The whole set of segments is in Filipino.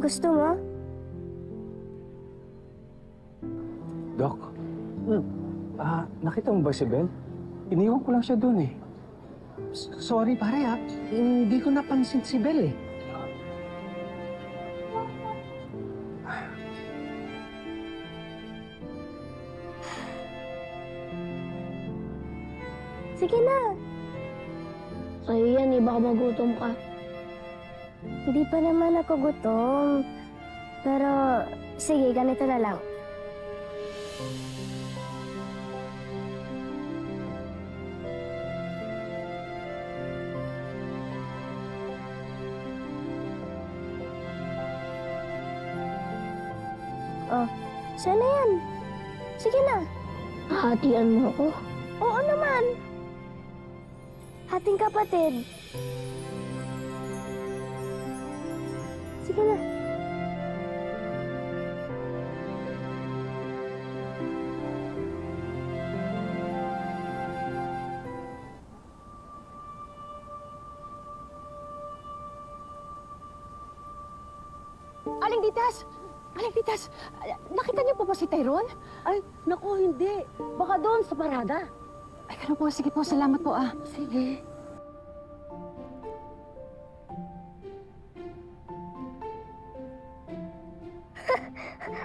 gusto mo? Doc, nakita mo ba si Bel? Iniwan ko lang siya dun eh. Sorry pare hindi ko napansin si Bel eh. Sige na. Sa'yo yan baka magutom ka. Hindi pa naman ako gutom. Pero, sige, ganito na lang. Oh, sana yan. Sige na. Hatian mo ako? Oo naman. Hating kapatid. Sige na. Aling Titas! Aling Titas! Nakita niyo po ba si Tyrone? Ay, naku, hindi. Baka doon sa parada. Ay, ganun po. Sige po. Salamat po, Sige.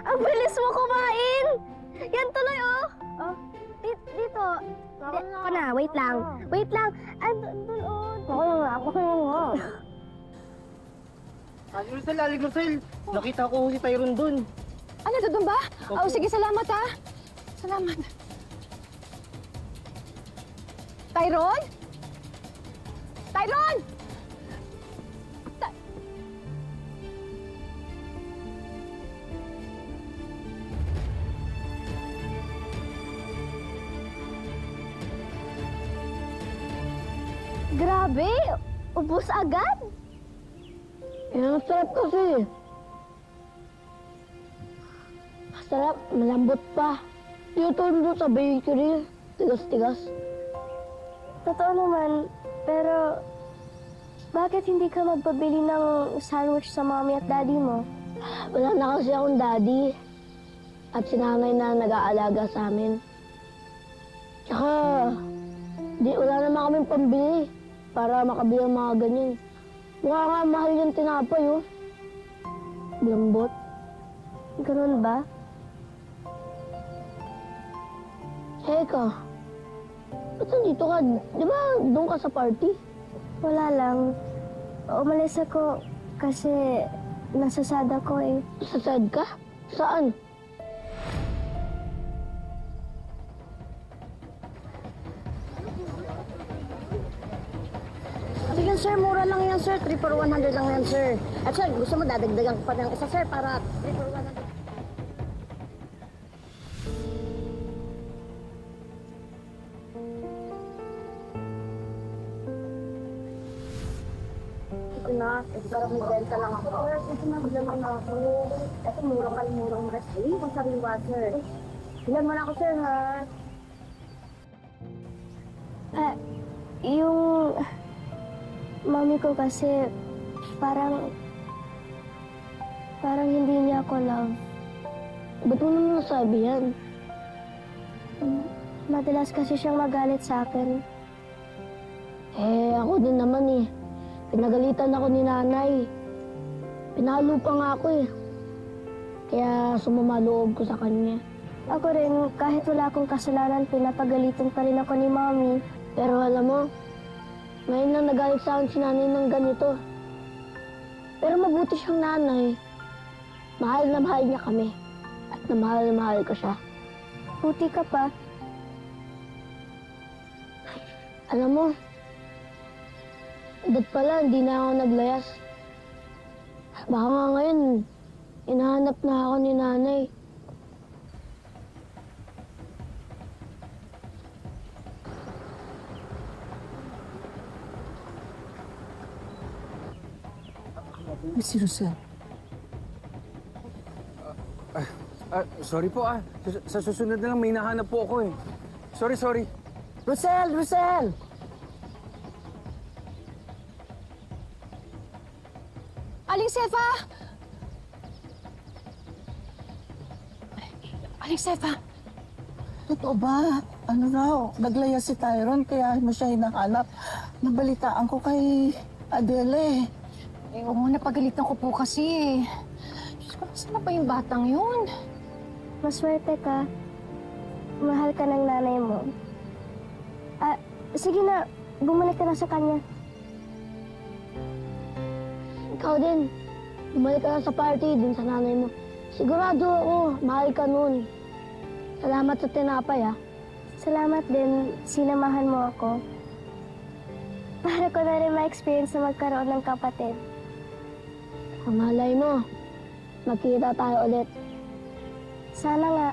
Ang bilis mo kumain! Yan tuloy, oh! Oh, dito. Ako na, wait lang. Wait lang. Andun, oh. Ako nga. Aling Rosel, nakita ko si Tyrone dun. Ano, doon ba? Oh, sige, salamat, Salamat. Tyrone? Tyrone! Grabe! Ubus agad! Ang sarap kasi. Masarap, malambot pa. Dito sa bakery, tigas-tigas. Totoo naman, pero bakit hindi ka magpabili ng sandwich sa mommy at daddy mo? Wala na kasi akong daddy. At si nanay na nag-aalaga sa amin. Tsaka, wala naman kaming pambili para makabili ng mga ganyan. Mukha nga mahal yung tinapay, oh. Lambot. Ganun ba? Eka, ba't nandito ka? Di ba doon ka sa party? Wala lang. Umalis ako kasi nasasad ako eh. Nasasad ka? Saan? Sige, sir, mura lang yan, sir. 3 for 100 lang yan, sir. At sir, gusto mo dadagdagan ko pa ng isa, sir, para 3 for 100. Ito na, parang magbenta lang ako. Sir, ito na, bigyan na ako. Ito, murang recipe. Kung sariwa, sir. Bigyan mo na ako, sir, ha? Yung mami ko kasi parang hindi niya ako love. Ba't mo naman nasabi yan? Madalas kasi siyang magalit sa akin. Ako din naman eh. Pinagalitan ako ni nanay. Pinalo pa nga ako eh. Kaya sumama loob ko sa kanya. Ako rin, kahit wala akong kasalanan, pinapagalitan pa rin ako ni mami. Pero alam mo, ngayon lang nagalit sa akin si nanay ng ganito. Pero mabuti siyang nanay. Mahal na mahal niya kami. At na mahal ko siya. Buti ka pa. Alam mo, dapat pala hindi na ako naglayas. Baka nga ngayon, hinahanap na ako ni nanay. Si Rosel. Sorry po Sa susunod na lang may nahanap po ako eh. Sorry. Rosel! Aling Sefa! Aling Sefa, Totoo ba? Ano raw, naglaya si Tyron kaya mo siya hinahanap. Nabalitaan ko kay Adele. oo, napagalitan ko po kasi eh. Diyos ko, saan na ba yung batang yun? Maswerte ka. Mahal ka ng nanay mo. Sige na, bumalik ka na sa kanya. Ikaw din. Bumalik ka na sa party din sa nanay mo. Sigurado ako, mahal ka nun. Salamat sa tinapay, ah. Salamat din, sinamahan mo ako. Para ko na rin ma-experience na magkaroon ng kapatid. Malay mo, magkita tayo ulit. Sana nga.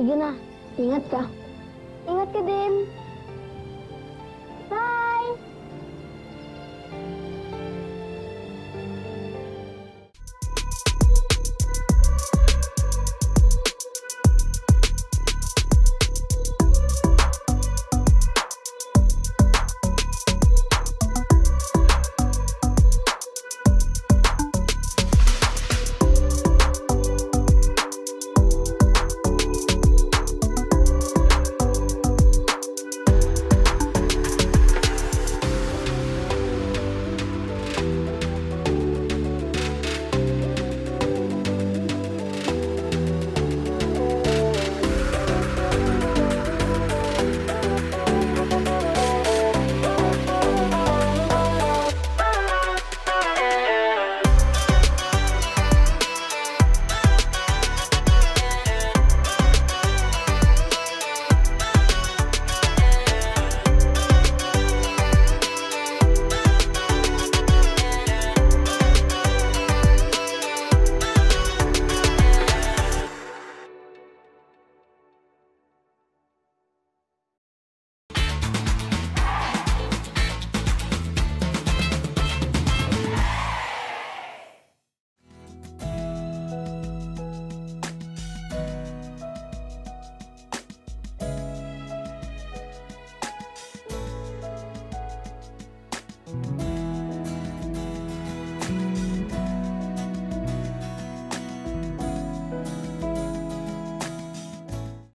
Sige na, ingat ka. Ingat ka din.